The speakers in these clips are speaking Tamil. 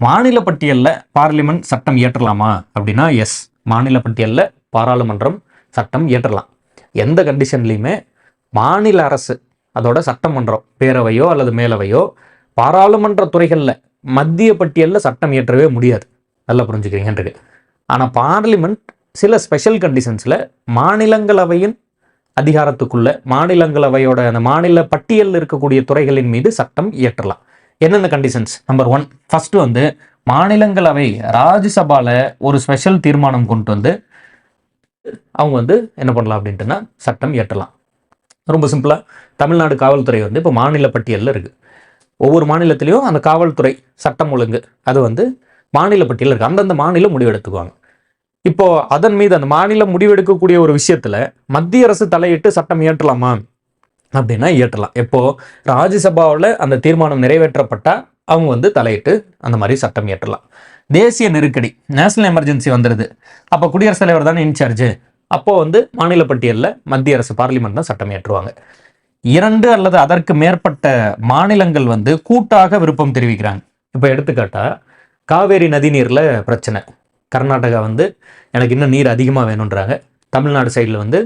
மாநில பட்டியலில் பார்லிமெண்ட் சட்டம் இயற்றலாமா அப்படின்னா எஸ், மாநில பட்டியலில் பாராளுமன்றம் சட்டம் இயற்றலாம். எந்த கண்டிஷன்லையுமே மாநில அரசு அதோட சட்டமன்றம் பேரவையோ அல்லது மேலவையோ பாராளுமன்ற துறைகளில் மத்திய பட்டியலில் சட்டம் இயற்றவே முடியாது. நல்லா புரிஞ்சுக்கிறீங்கன்றது. ஆனால் பார்லிமெண்ட் சில ஸ்பெஷல் கண்டிஷன்ஸில் மாநிலங்களவையின் அதிகாரத்துக்குள்ள மாநிலங்களவையோட அந்த மாநில பட்டியலில் இருக்கக்கூடிய துறைகளின் மீது சட்டம் இயற்றலாம். என்னென்ன கண்டிஷன்ஸ்? நம்பர் 1, ஃபர்ஸ்ட் வந்து மாநிலங்களவை ராஜ்யசபால ஒரு ஸ்பெஷல் தீர்மானம் கொண்டு வந்து அவங்க வந்து என்ன பண்ணலாம் அப்படின்ட்டுனா சட்டம் இயற்றலாம். ரொம்ப சிம்பிளா, தமிழ்நாடு காவல்துறை வந்து இப்போ மாநில பட்டியலில் இருக்கு. ஒவ்வொரு மாநிலத்திலையும் அந்த காவல்துறை சட்டம் ஒழுங்கு அது வந்து மாநில பட்டியலில் இருக்கு. அந்தந்த மாநிலம் முடிவெடுத்துக்குவாங்க. இப்போ அதன் மீது அந்த மாநிலம் முடிவெடுக்கக்கூடிய ஒரு விஷயத்துல மத்திய அரசு தலையிட்டு சட்டம் இயற்றலாமா அப்படின்னா இயற்றலாம். எப்போ ராஜ்யசபாவில் அந்த தீர்மானம் நிறைவேற்றப்பட்டா அவங்க வந்து தலையிட்டு அந்த மாதிரி சட்டம் இயற்றலாம். தேசிய நெருக்கடி, நேஷனல் எமர்ஜென்சி வந்துடுது, அப்போ குடியரசுத் தலைவர் தானே இன்சார்ஜ், அப்போ வந்து மாநில பட்டியலில் மத்திய அரசு பார்லிமெண்ட் தான் சட்டம் இயற்றுவாங்க. 2 அல்லது அதற்கு மேற்பட்ட மாநிலங்கள் வந்து கூட்டாக விருப்பம் தெரிவிக்கிறாங்க. இப்போ எடுத்துக்காட்டா காவேரி நதிநீரில் பிரச்சனை, கர்நாடகா வந்து எனக்கு இன்னும் நீர் அதிகமாக வேணுன்றாங்க, தமிழ்நாடு சைடில் வந்து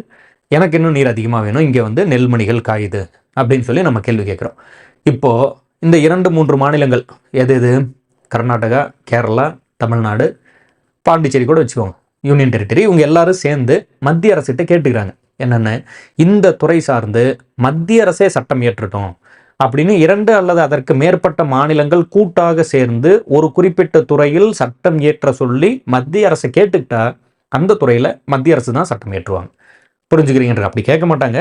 எனக்கு இன்னும் நீர் அதிகமாக வேணும், இங்கே வந்து நெல்மணிகள் காயுது அப்படின்னு சொல்லி நம்ம கேள்வி கேட்குறோம். இப்போது இந்த 2-3 மாநிலங்கள் எது எது? கர்நாடகா, கேரளா, தமிழ்நாடு, பாண்டிச்சேரி கூட வச்சுக்கோங்க, யூனியன் டெரிட்டரி. இவங்க எல்லாரும் சேர்ந்து மத்திய அரசிட்ட கேட்டுக்கிறாங்க என்னென்ன, இந்த துறை சார்ந்து மத்திய அரசே சட்டம் இயற்றட்டும் அப்படின்னு 2 அல்லது அதற்கு மேற்பட்ட மாநிலங்கள் கூட்டாக சேர்ந்து ஒரு குறிப்பிட்ட துறையில் சட்டம் இயற்ற சொல்லி மத்திய அரசை கேட்டுக்கிட்டா அந்த துறையில் மத்திய அரசு தான் சட்டம் இயற்றுவாங்க. புரிஞ்சுக்கிறீங்க? அப்படி கேட்க மாட்டாங்க,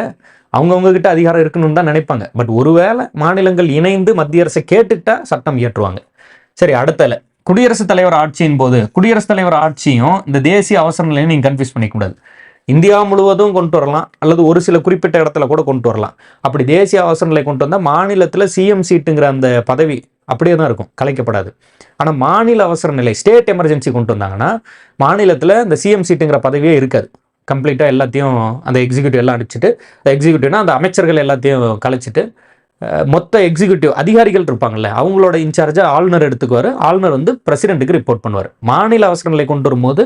அவங்கவுங்க கிட்ட அதிகாரம் இருக்கணும்னு தான் நினைப்பாங்க. பட் ஒருவேளை மாநிலங்கள் இணைந்து மத்திய அரசை கேட்டுக்கிட்டா சட்டம் இயற்றுவாங்க. சரி, அடுத்தல குடியரசுத் தலைவர் ஆட்சியின் போது குடியரசுத் தலைவர் ஆட்சியும் இந்த தேசிய அவசர நிலையை நீங்கள் கன்ஃபியூஸ் பண்ணிக்கூடாது. இந்தியா முழுவதும் கொண்டு வரலாம் அல்லது ஒரு சில குறிப்பிட்ட இடத்துல கூட கொண்டு வரலாம். அப்படி தேசிய அவசர நிலை கொண்டு வந்தால் மாநிலத்தில் சிஎம் சீட்டுங்கிற அந்த பதவி அப்படியே தான் இருக்கும், கலைக்கப்படாது. ஆனால் மாநில அவசர நிலை ஸ்டேட் எமர்ஜென்சி கொண்டு வந்தாங்கன்னா மாநிலத்தில் இந்த சிஎம் சீட்டுங்கிற பதவியே இருக்காது. கம்ப்ளீட்டாக எல்லாத்தையும் அந்த எக்ஸிக்யூட்டிவ் எல்லாம் அடிச்சுட்டு, எக்ஸிக்யூட்டிவ்னா அந்த அமைச்சர்கள் எல்லாத்தையும் கலைச்சிட்டு மொத்த எக்ஸிக்யூட்டிவ் அதிகாரிகள் இருப்பாங்கல்ல அவங்களோட இன்சார்ஜை ஆளுநர் எடுத்துக்குவார். ஆளுநர் வந்து பிரசிடென்ட்டுக்கு ரிப்போர்ட் பண்ணுவார். மாநில அவசர நிலை கொண்டு வரும்போது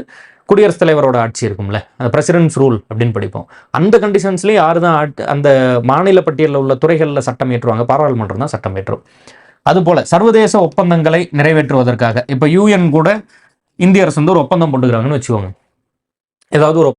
குடியரசுத் தலைவரோட ஆட்சி இருக்கும்ல, அந்த பிரசிடென்ட்ஸ் ரூல் அப்படின்னு படிப்போம். அந்த கண்டிஷன்ஸ்லேயும் யார் தான் அந்த மாநில பட்டியலில் உள்ள துறைகளில் சட்டம் ஏற்றுவாங்க? பாராளுமன்றம் தான் சட்டம் ஏற்றும். அதுபோல் சர்வதேச ஒப்பந்தங்களை நிறைவேற்றுவதற்காக இப்போ யூஎன் கூட இந்திய அரசு வந்து ஒரு ஒப்பந்தம் போட்டுக்கிறாங்கன்னு வச்சுக்கோங்க. ஏதாவது ஒரு